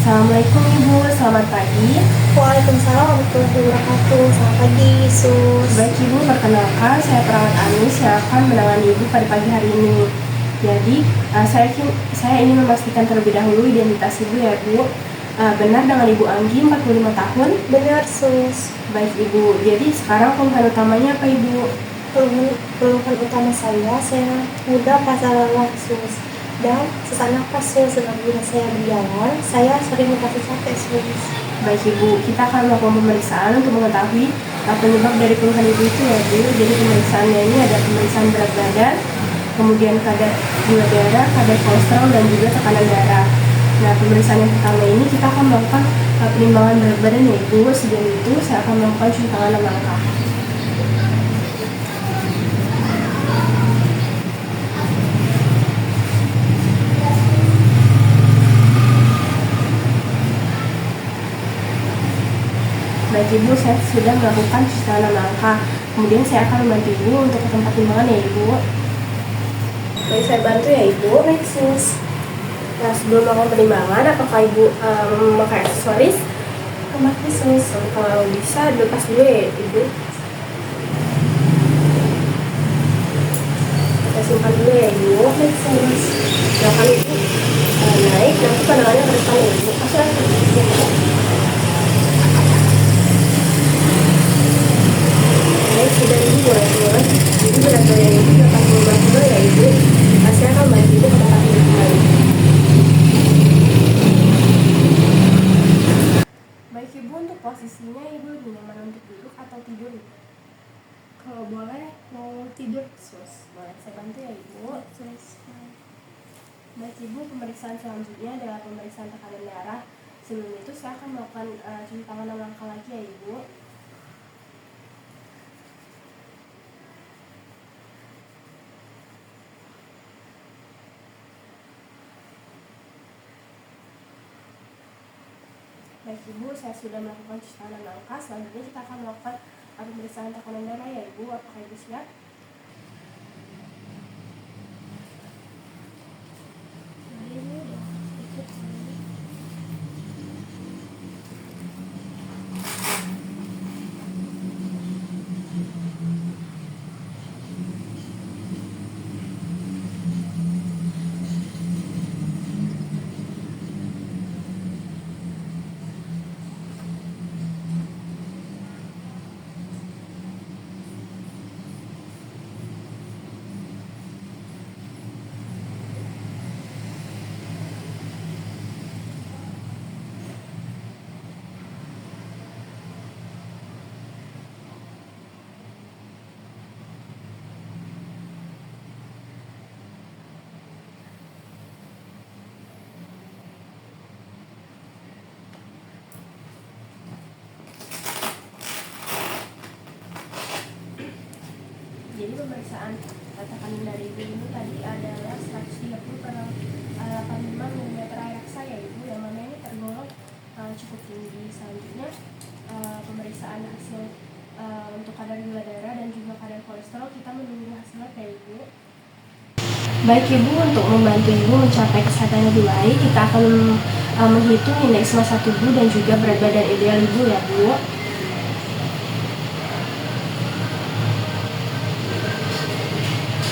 Assalamualaikum Ibu, selamat pagi. Waalaikumsalam warahmatullahi wabarakatuh. Selamat pagi, Sus. Baik Ibu, perkenalkan saya perawat Anis yang akan menangani Ibu pada pagi hari ini. Jadi, saya ingin memastikan terlebih dahulu identitas Ibu ya Bu. Benar dengan Ibu Anggi, 45 tahun? Benar, Sus. Baik Ibu, jadi sekarang keluhan utamanya apa Ibu? Keluhan utama saya mudah pasal lelah, Sus. Dan sesak napas, Sus. Apabila saya berjalan, saya sering merasa capek, Sus. Baik Ibu, kita akan melakukan pemeriksaan untuk mengetahui penyebab dari keluhan Ibu itu ya Bu. Jadi pemeriksaannya ini ada pemeriksaan berat badan, kemudian kadar gula darah, kadar kolesterol, dan juga tekanan darah. Nah, pemeriksaan yang pertama ini kita akan melakukan penimbangan berat badan ya Ibu. Sebelum itu saya akan melakukan cuci tangan 6 langkah. Baik Ibu, saya sudah melakukan cuci tangan 6 langkah. Kemudian saya akan membantu Ibu untuk ke tempat timbangan ya Ibu. Baik, saya bantu ya Ibu. Baik, Sus. Nah, sebelum melakukan penimbangan, apakah Ibu memakai aksesoris? Memakai, Sus. Kalau bisa, dilepas dulu ya Ibu. Kita simpan dulu ya Ibu. Baik, Sus. Silakan Ibu naik, nanti pandangannya ke depan ya Ibu. Baik, sudah Ibu boleh turun. Ibu berat badan Ibu 85 kilo ya Ibu. Saya akan bantu Ibu ke tempat tidur kembali. Baik Ibu, untuk posisinya Ibu lebih nyaman untuk duduk atau tidur? Kalau boleh, mau tidur, Sus. Boleh, saya bantu ya Ibu. Sus. Baik Ibu, pemeriksaan selanjutnya adalah pemeriksaan tekanan darah. Sebelum itu saya akan melakukan cuci tangan 6 langkah lagi ya Ibu. Baik Ibu, saya sudah melakukan cuci tangan 6 langkah. Selanjutnya kita akan melakukan pemeriksaan tekanan darah ya Ibu. Apakah Ibu siap? Jadi pemeriksaan tekanan darah Ibu ini tadi adalah 130/85 mm reksa ya Ibu, yang mana ini tergolong cukup tinggi. Selanjutnya pemeriksaan hasil untuk kadar gula darah dan juga kadar kolesterol, kita menunggu hasilnya ya Ibu. Baik Ibu, untuk membantu Ibu mencapai kesehatan yang lebih baik, kita akan menghitung indeks massa tubuh dan juga berat badan ideal Ibu ya Bu.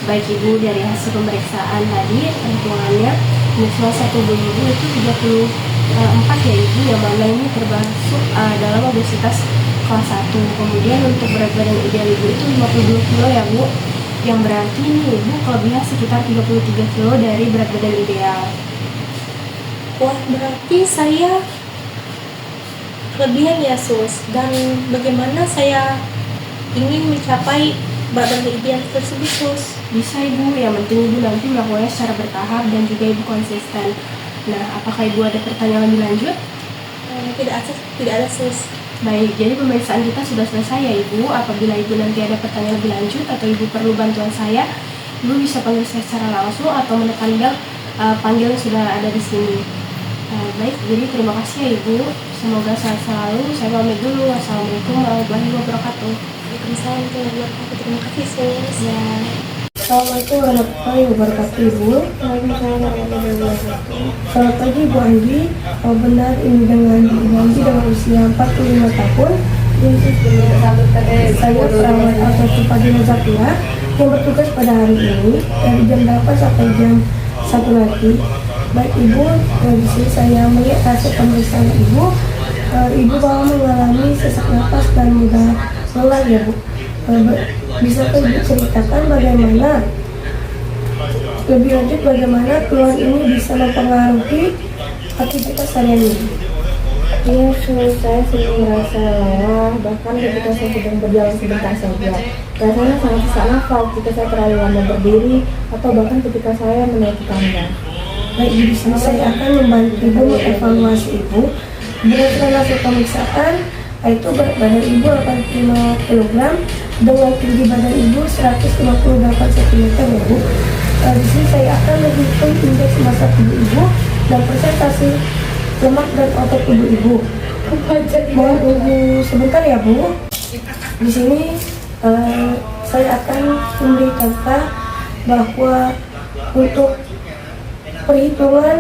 Baik Ibu, dari hasil pemeriksaan tadi perhitungannya indeks massa tubuh Ibu itu 34 ya Ibu, yang mana ini termasuk dalam obesitas kelas 1. Kemudian untuk berat badan ideal Ibu itu 52 kilo ya Bu, yang berarti ini Ibu kelebihan sekitar 33 kilo dari berat badan ideal. Wah, berarti saya kelebihan ya, Sus. Dan bagaimana saya ingin mencapai berat badan ideal tersebut, Sus? Bisa Ibu, yang penting Ibu nanti melakukannya secara bertahap dan juga Ibu konsisten. Nah, apakah Ibu ada pertanyaan lebih lanjut? Tidak ada, Sus. Baik, jadi pemeriksaan kita sudah selesai ya Ibu. Apabila Ibu nanti ada pertanyaan lebih lanjut atau Ibu perlu bantuan saya, Ibu bisa panggil saya secara langsung atau menekan bel panggil yang sudah ada di sini. Baik, jadi terima kasih ya Ibu. Semoga sehat selalu. Saya pamit dulu. Wassalamualaikum warahmatullahi wabarakatuh. Waalaikumsalam warahmatullahi wabarakatuh. Terima kasih, Sus. Ya. Assalamualaikum warahmatullahi wabarakatuh, Ibu. Waalaikumsalam warahmatullahi wabarakatuh. Selamat pagi, Bu Andi. Benar ini dengan Ibu Andi dengan usia 45 tahun. Saya perawat alternatif pagi Nuzapura yang bertugas pada hari ini dari jam 8 sampai jam 1 nanti. Baik Ibu, di sini saya melihat hasil pemeriksaan Ibu. Ibu bahwa mengalami sesak napas dan mudah lelah ya Bu. Bisakah Ibu ceritakan bagaimana lebih lanjut bagaimana keluhan ini bisa mempengaruhi aktivitas harian Ibu? Iya, saya sering merasa lelah, bahkan ketika saya sedang berjalan sebentar saja. Rasanya sangat sesak nafas jika saya terlalu lama berdiri, atau bahkan ketika saya menaiki tangga. Baik, di sini saya akan membantu Ibu mengevaluasi Ibu. Berdasarkan hasil pemeriksaan, yaitu berat badan Ibu 85 kg dengan tinggi badan Ibu 158 cm ya Bu. Di sini saya akan menghitung indeks massa tubuh Ibu dan persentase lemak dan otot tubuh Ibu. Mohon tunggu sebentar ya Bu. Di sini saya akan memberi contoh bahwa untuk perhitungan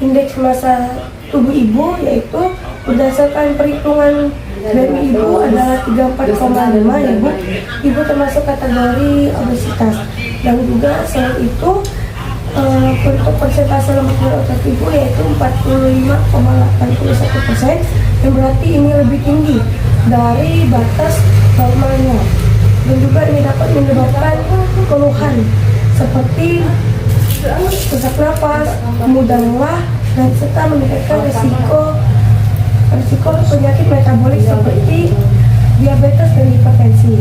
indeks massa tubuh Ibu yaitu berdasarkan perhitungan BMI Ibu adalah 34,5 ya Bu. Ibu termasuk kategori obesitas dan juga selain itu untuk persentase lemak dan otot Ibu yaitu 45,81% yang berarti ini lebih tinggi dari batas normalnya dan juga ini dapat menyebabkan keluhan seperti sesak napas, mudah lelah dan serta meningkatkan risiko penyakit metabolik seperti diabetes dan hipertensi.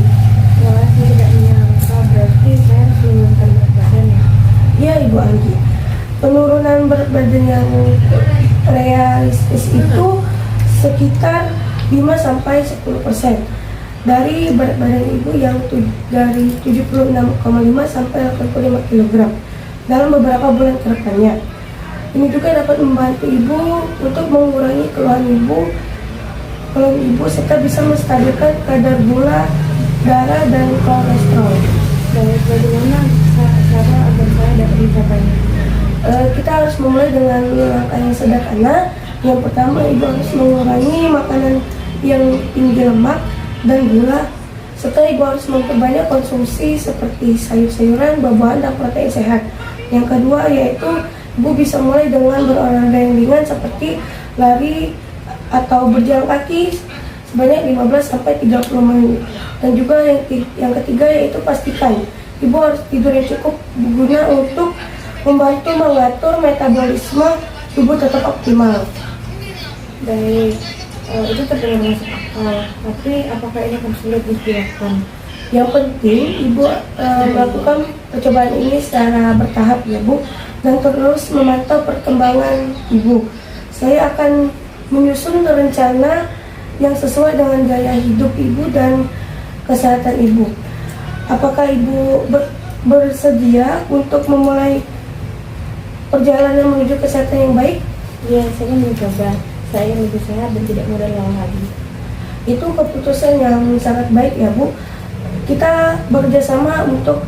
Wah, saya tidak menyangka, berarti saya harus menurunkan berat badan ya? Ya Ibu Anggi, penurunan berat badan yang realistis itu sekitar 5-10% dari berat badan Ibu yang dari 76,5 sampai 85 kg dalam beberapa bulan ke depannya. Ini juga dapat membantu Ibu untuk mengurangi keluhan Ibu serta bisa menstabilkan kadar gula darah dan kolesterol. Dan bagaimana cara agar saya dapat mencapainya? Kita harus memulai dengan langkah yang sederhana. Yang pertama, Ibu harus mengurangi makanan yang tinggi lemak dan gula, serta Ibu harus memperbanyak konsumsi seperti sayur-sayuran, buah-buahan, dan protein sehat. Yang kedua yaitu Ibu bisa mulai dengan berolahraga yang ringan seperti lari atau berjalan kaki sebanyak 15-30 menit. Dan juga yang ketiga yaitu pastikan Ibu harus tidur yang cukup berguna untuk membantu mengatur metabolisme tubuh tetap optimal. Baik, itu terdengar masuk akal, tapi apakah ini akan sulit dilakukan? Yang penting Ibu melakukan percobaan ini secara bertahap ya Bu, dan terus memantau perkembangan Ibu. Saya akan menyusun rencana yang sesuai dengan gaya hidup Ibu dan kesehatan Ibu. Apakah Ibu bersedia untuk memulai perjalanan menuju kesehatan yang baik? Ya, saya mencoba. Saya ingin lebih sehat dan tidak mudah lelah lagi. Itu keputusan yang sangat baik ya Bu. Kita bekerja sama untuk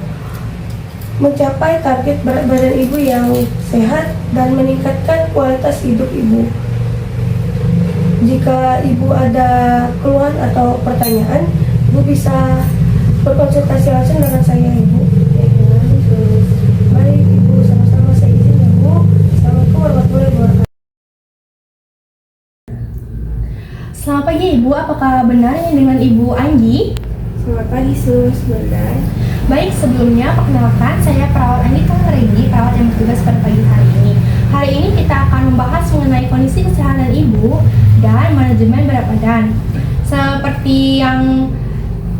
mencapai target berat badan Ibu yang sehat dan meningkatkan kualitas hidup Ibu. Jika Ibu ada keluhan atau pertanyaan, Ibu bisa berkonsultasi langsung dengan saya Ibu. Baik Ibu, sama-sama saya izin ya Bu. Assalamualaikum warahmatullahi wabarakatuh. Selamat pagi Ibu, apakah benar ini dengan Ibu Anggi? Selamat pagi Sus, benar. Baik, sebelumnya perkenalkan saya perawat Anggi Tanggarini, perawat yang bertugas pada pagi hari ini. Hari ini kita akan membahas mengenai kondisi kesehatan Ibu dan manajemen berat badan. Seperti yang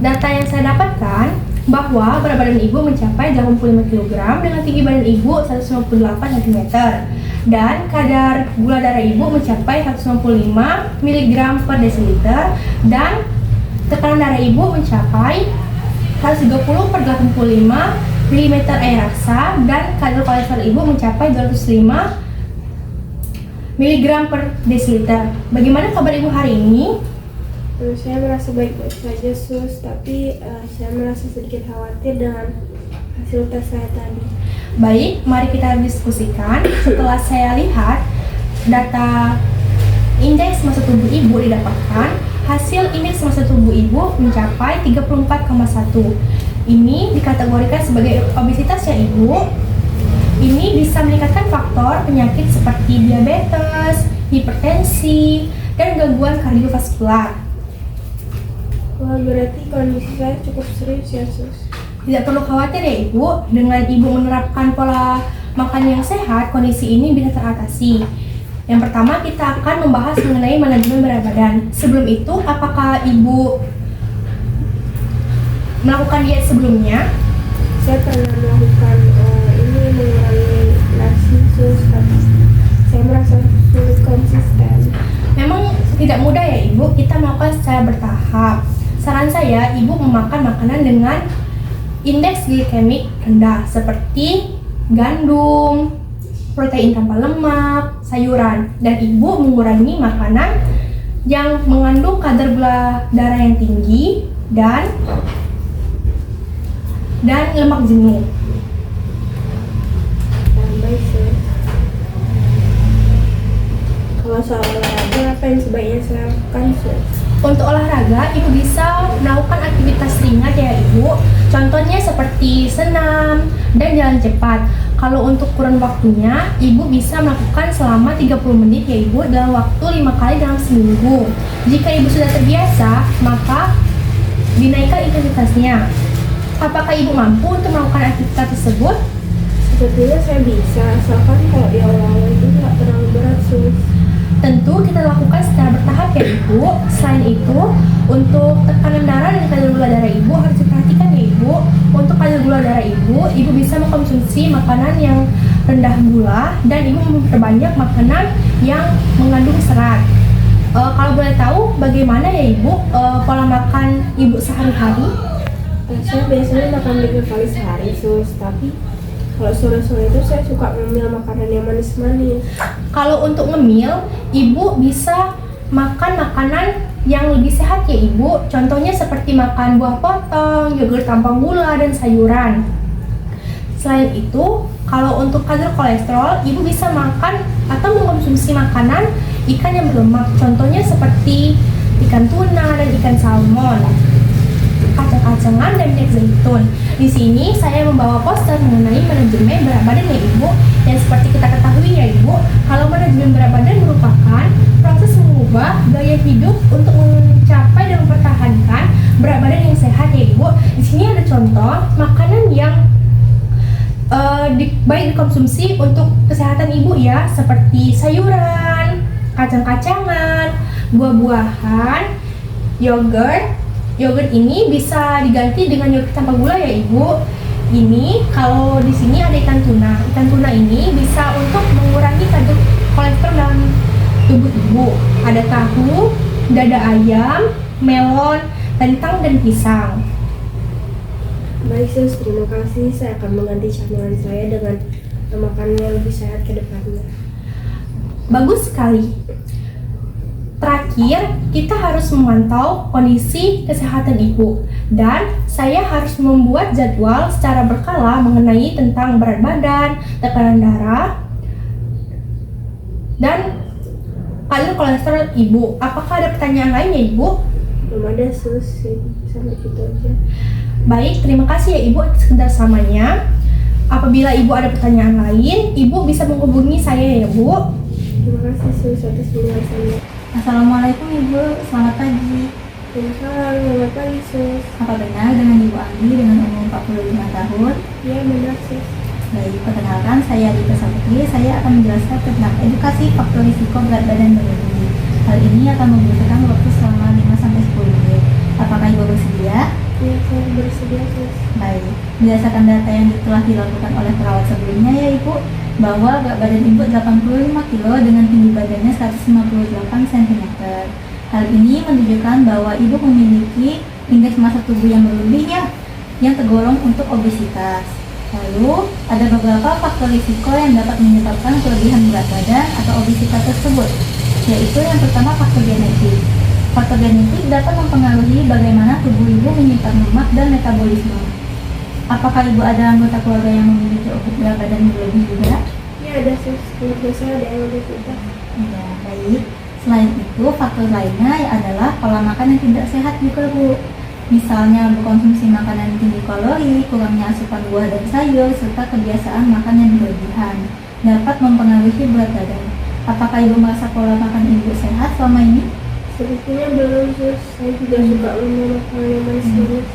data yang saya dapatkan, bahwa berat badan Ibu mencapai 85 kg dengan tinggi badan Ibu 198 cm dan kadar gula darah Ibu mencapai 195 mg per desiliter dan tekanan darah Ibu mencapai 130/85 mm air raksa dan kadar kolesterol Ibu mencapai 205 mg per desiliter. Bagaimana kabar Ibu hari ini? Saya merasa baik-baik saja Sus, tapi saya merasa sedikit khawatir dengan hasil tes saya tadi. Baik, mari kita diskusikan. Setelah saya lihat data indeks massa tubuh ibu didapatkan, hasil indeks massa tubuh ibu mencapai 34,1. Ini dikategorikan sebagai obesitas ya ibu. Ini bisa meningkatkan faktor penyakit seperti diabetes, hipertensi, dan gangguan kardiovaskular. Wah, berarti kondisi saya cukup serius ya, Sus. Tidak perlu khawatir ya ibu, dengan ibu menerapkan pola makan yang sehat, kondisi ini bisa teratasi. Yang pertama, kita akan membahas mengenai manajemen berat badan. Sebelum itu, apakah ibu melakukan diet sebelumnya? Saya pernah melakukan ini mengurangi nasi, Sus, tapi saya merasa sulit konsisten. Memang tidak mudah ya ibu, kita melakukan secara bertahap. Saran saya, ibu memakan makanan dengan indeks glikemik rendah seperti gandum, protein tanpa lemak, sayuran, dan ibu mengurangi makanan yang mengandung kadar gula darah yang tinggi dan lemak jenuh. Baik, Sus. Kalau soal olahraga, apa yang sebaiknya saya lakukan, Sus? Untuk olahraga, ibu bisa melakukan aktivitas ringan ya ibu. Contohnya seperti senam dan jalan cepat. Kalau untuk kurun waktunya, ibu bisa melakukan selama 30 menit ya ibu dalam waktu 5 kali dalam seminggu. Jika ibu sudah terbiasa, maka dinaikkan intensitasnya. Apakah ibu mampu untuk melakukan aktivitas tersebut? Sepertinya saya bisa, asalkan kalau di awal-awal itu nggak terlalu berat, Sus. Tentu kita lakukan secara bertahap ya ibu. Selain itu, untuk tekanan darah dan kadar gula darah ibu harus diperhatikan ya ibu. Untuk kadar gula darah ibu bisa mengkonsumsi makanan yang rendah gula dan ibu memperbanyak makanan yang mengandung serat. Kalau boleh tahu bagaimana ya ibu pola makan ibu sehari-hari? Saya biasanya makan 3 kali sehari, Sus, tapi kalau sore-sore itu saya suka ngemil makanan yang manis-manis. Kalau untuk ngemil, ibu bisa makan makanan yang lebih sehat ya ibu. Contohnya seperti makan buah potong, yogurt tanpa gula, dan sayuran. Selain itu, kalau untuk kadar kolesterol, ibu bisa makan atau mengkonsumsi makanan ikan yang berlemak. Contohnya seperti ikan tuna dan ikan salmon, kacang-kacangan, dan minyak zaitun. Di sini saya membawa poster mengenai manajemen berat badan ya ibu. Yang seperti kita ketahui ya ibu, kalau manajemen berat badan merupakan proses mengubah gaya hidup untuk mencapai dan mempertahankan berat badan yang sehat ya ibu. Di sini ada contoh makanan yang baik dikonsumsi untuk kesehatan ibu ya, seperti sayuran, kacang-kacangan, buah-buahan, yogurt. Yogurt ini bisa diganti dengan yogurt tanpa gula ya ibu. Ini kalau di sini ada ikan tuna. Ikan tuna ini bisa untuk mengurangi kadar kolesterol dalam tubuh ibu. Ada tahu, dada ayam, melon, kentang, dan pisang. Baik, Sus, terima kasih. Saya akan mengganti camilan saya dengan makanan yang lebih sehat ke depannya. Bagus sekali. Terakhir, kita harus memantau kondisi kesehatan ibu, dan saya harus membuat jadwal secara berkala mengenai tentang berat badan, tekanan darah, dan kadar kolesterol ibu. Apakah ada pertanyaan lain ya ibu? Belum ada, Sus. Sampai gitu aja. Baik, terima kasih ya ibu atas kerjasamanya. Apabila ibu ada pertanyaan lain, ibu bisa menghubungi saya ya bu. Terima kasih, Sus, atas penjelasannya. Assalamualaikum Ibu, selamat pagi. Waalaikumsalam, selamat pagi, Sus. Apa benar dengan Ibu Anggi dengan umur 45 tahun? Iya, benar, Sus. Baik, perkenalkan saya Rita Saputri. Saya akan menjelaskan tentang edukasi faktor risiko berat badan berlebih. Hal ini akan membutuhkan waktu selama 5-10 menit. Apakah Ibu bersedia? Iya, saya bersedia, Sus. Baik, berdasarkan data yang telah dilakukan oleh perawat sebelumnya ya Ibu, bahwa berat badan Ibu 85 kg dengan tinggi badannya 158 cm. Hal ini menunjukkan bahwa Ibu memiliki indeks massa tubuh yang berlebih yang tergolong untuk obesitas. Lalu, ada beberapa faktor risiko yang dapat menyebabkan kelebihan berat badan atau obesitas tersebut, yaitu yang pertama faktor genetik. Faktor genetik dapat mempengaruhi bagaimana tubuh ibu menyimpan lemak dan metabolisme. Apakah ibu ada anggota keluarga yang memiliki berat badan berlebih juga? Ya ada sus, keluarga saya ada yang lebih muda. Ya, baik. Selain itu, faktor lainnya adalah pola makan yang tidak sehat juga, Bu. Misalnya berkonsumsi makanan yang tinggi kalori, kurangnya asupan buah dan sayur, serta kebiasaan makan yang berlebihan dapat mempengaruhi berat badan. Apakah ibu merasa pola makan ibu sehat selama ini? Sebetulnya belum sus, saya juga suka minum makanan yang manis-manis.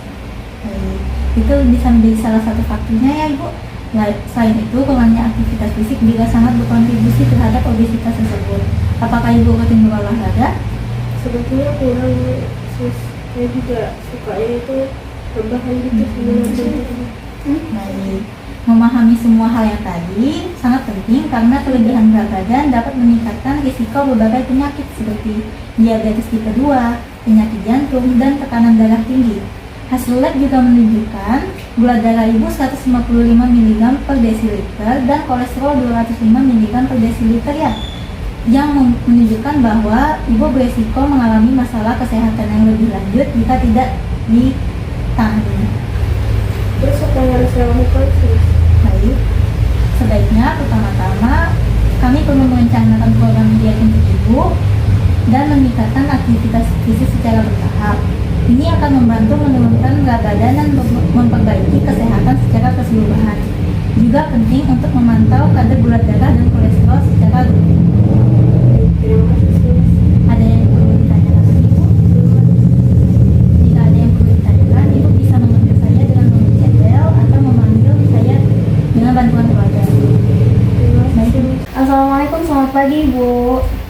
Baik. Itu bisa menjadi salah satu faktornya ya ibu. Selain itu, kurangnya aktivitas fisik juga sangat berkontribusi terhadap obesitas tersebut. Apakah ibu rutin berolahraga? Sebetulnya kurang sus, saya juga sukanya itu rebahan gitu sebelum Baik. Memahami semua hal yang tadi sangat penting karena kelebihan berat badan dapat meningkatkan risiko berbagai penyakit seperti diabetes tipe 2, penyakit jantung, dan tekanan darah tinggi. Hasil lab juga menunjukkan gula darah ibu 155 mg per desiliter dan kolesterol 205 mg per desiliter ya, yang menunjukkan bahwa ibu beresiko mengalami masalah kesehatan yang lebih lanjut jika tidak ditangani. Terus apa yang harus saya lakukan sus? Baik, sebaiknya pertama-tama kami perlu merencanakan program diet untuk ibu dan meningkatkan aktivitas fisik secara bertahap. Ini akan membantu menurunkan berat badan dan memperbaiki kesehatan secara keseluruhan. Juga penting untuk memantau kadar gula darah dan kolesterol secara rutin. Terima kasih sus. Ada yang perlu ditanyakan lagi, ibu? Jika ada yang perlu ditanyakan, ibu bisa memanggil saya dengan memencet bel atau memanggil saya dengan bantuan keluarga. Terima kasih. Assalamualaikum, selamat pagi Ibu.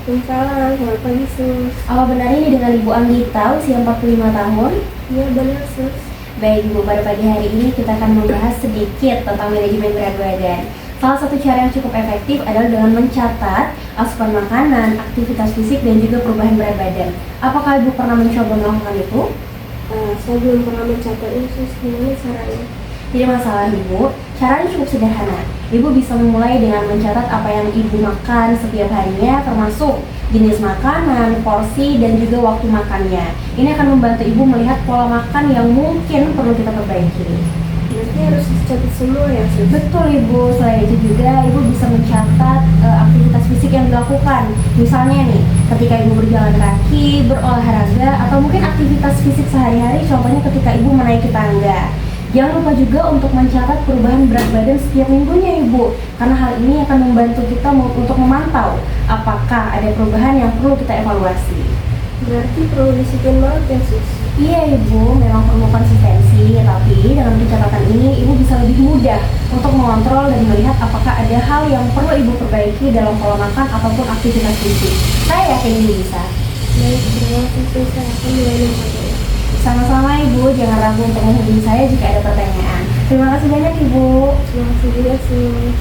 Waalaikumsalam, selamat pagi sus. Apa benar ini dengan Ibu Anggita, usia 45 tahun? Iya benar sus. Baik Ibu, pada pagi hari ini kita akan membahas sedikit tentang manajemen berat badan. Salah satu cara yang cukup efektif adalah dengan mencatat asupan makanan, aktivitas fisik, dan juga perubahan berat badan. Apakah Ibu pernah mencoba melakukan itu? Saya belum pernah mencatatnya sus, gimana caranya? Tidak masalah Ibu, caranya cukup sederhana. Ibu bisa memulai dengan mencatat apa yang Ibu makan setiap harinya, termasuk jenis makanan, porsi, dan juga waktu makannya. Ini akan membantu Ibu melihat pola makan yang mungkin perlu kita perbaiki. Berarti harus dicatat semua ya sus? Betul Ibu, selain itu juga Ibu bisa mencatat aktivitas fisik yang dilakukan. Misalnya nih, ketika Ibu berjalan kaki, berolahraga, atau mungkin aktivitas fisik sehari-hari, contohnya ketika Ibu menaiki tangga. Jangan lupa juga untuk mencatat perubahan berat badan setiap minggunya Ibu, karena hal ini akan membantu kita untuk memantau apakah ada perubahan yang perlu kita evaluasi. Berarti perlu disiplin banget ya sus? Iya Ibu, memang perlu konsistensi, tapi dengan pencatatan ini Ibu bisa lebih mudah untuk mengontrol dan melihat apakah ada hal yang perlu Ibu perbaiki dalam pola makan ataupun aktivitas fisik. Saya yakin Ibu bisa. Baik, terima kasih sus, saya akan mulai mencatatnya. Sama-sama Ibu, jangan ragu untuk menghubungi saya jika ada pertanyaan. Terima kasih banyak Ibu. Terima kasih juga sus.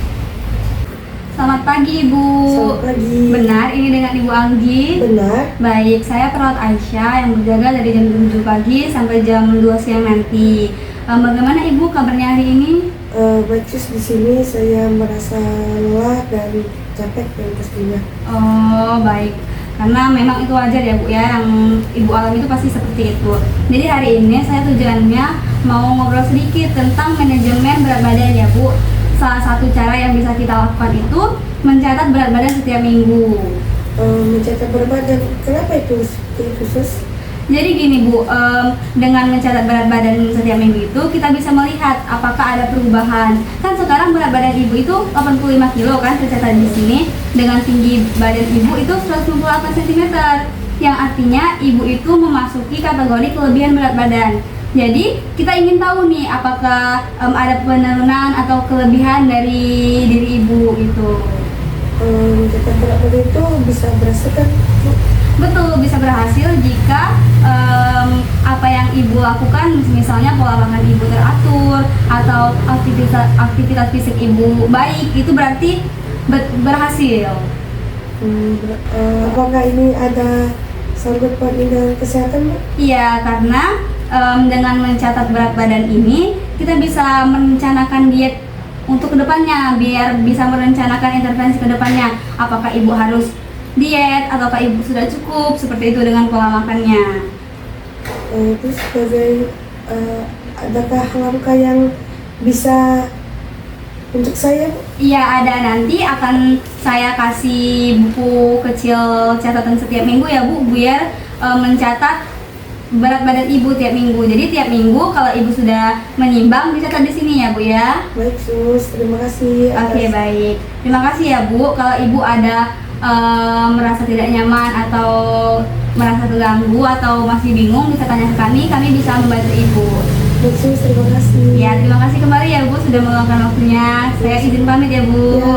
Selamat pagi Ibu. Selamat pagi. Benar, ini dengan Ibu Anggi. Benar. Baik, saya perawat Aisyah yang berjaga dari jam 7 pagi sampai jam 2 siang nanti. Bagaimana Ibu kabarnya hari ini? Baik sus, di sini saya merasa lelah dan capek dan pastinya. Oh, baik. Karena memang itu wajar ya Bu ya, yang Ibu alami itu pasti seperti itu. Jadi hari ini saya tujuannya mau ngobrol sedikit tentang manajemen berat badan ya Bu. Salah satu cara yang bisa kita lakukan itu mencatat berat badan setiap minggu. Mencatat berat badan, kenapa itu sus? Jadi gini Bu, dengan mencatat berat badan setiap minggu itu kita bisa melihat apakah ada perubahan. Kan sekarang berat badan Ibu itu 85 kilo kan tercatat di sini, dengan tinggi badan Ibu itu 198 cm, yang artinya Ibu itu memasuki kategori kelebihan berat badan. Jadi kita ingin tahu nih apakah ada penurunan atau kelebihan dari diri Ibu itu. Mencatat berat badan itu bisa berhasil kan? Betul, bisa berhasil jika apa yang Ibu lakukan, misalnya pola makan Ibu teratur atau aktivitas fisik Ibu baik, itu berarti berhasil. Apakah ini ada sangkut pautnya dengan kesehatan Bu? Iya, karena dengan mencatat berat badan ini kita bisa merencanakan diet untuk kedepannya, biar bisa merencanakan intervensi kedepannya. Apakah Ibu harus diet ataukah Ibu sudah cukup seperti itu dengan pola makannya. Terus sebagai adakah langkah yang bisa untuk saya, Bu? Iya, ada, nanti akan saya kasih buku kecil catatan setiap minggu ya Bu, biar mencatat berat badan ibu tiap minggu. Jadi tiap minggu kalau ibu sudah menimbang dicatat di sini ya Bu ya. Baik Sus, terima kasih. Oke, baik. Terima kasih ya Bu. Kalau ibu ada merasa tidak nyaman atau merasa terganggu atau masih bingung, bisa tanya ke kami bisa membantu ibu. Baik Sus, terima kasih. Ya, terima kasih kembali ya Bu sudah meluangkan waktunya. Saya izin pamit ya Bu. Ya,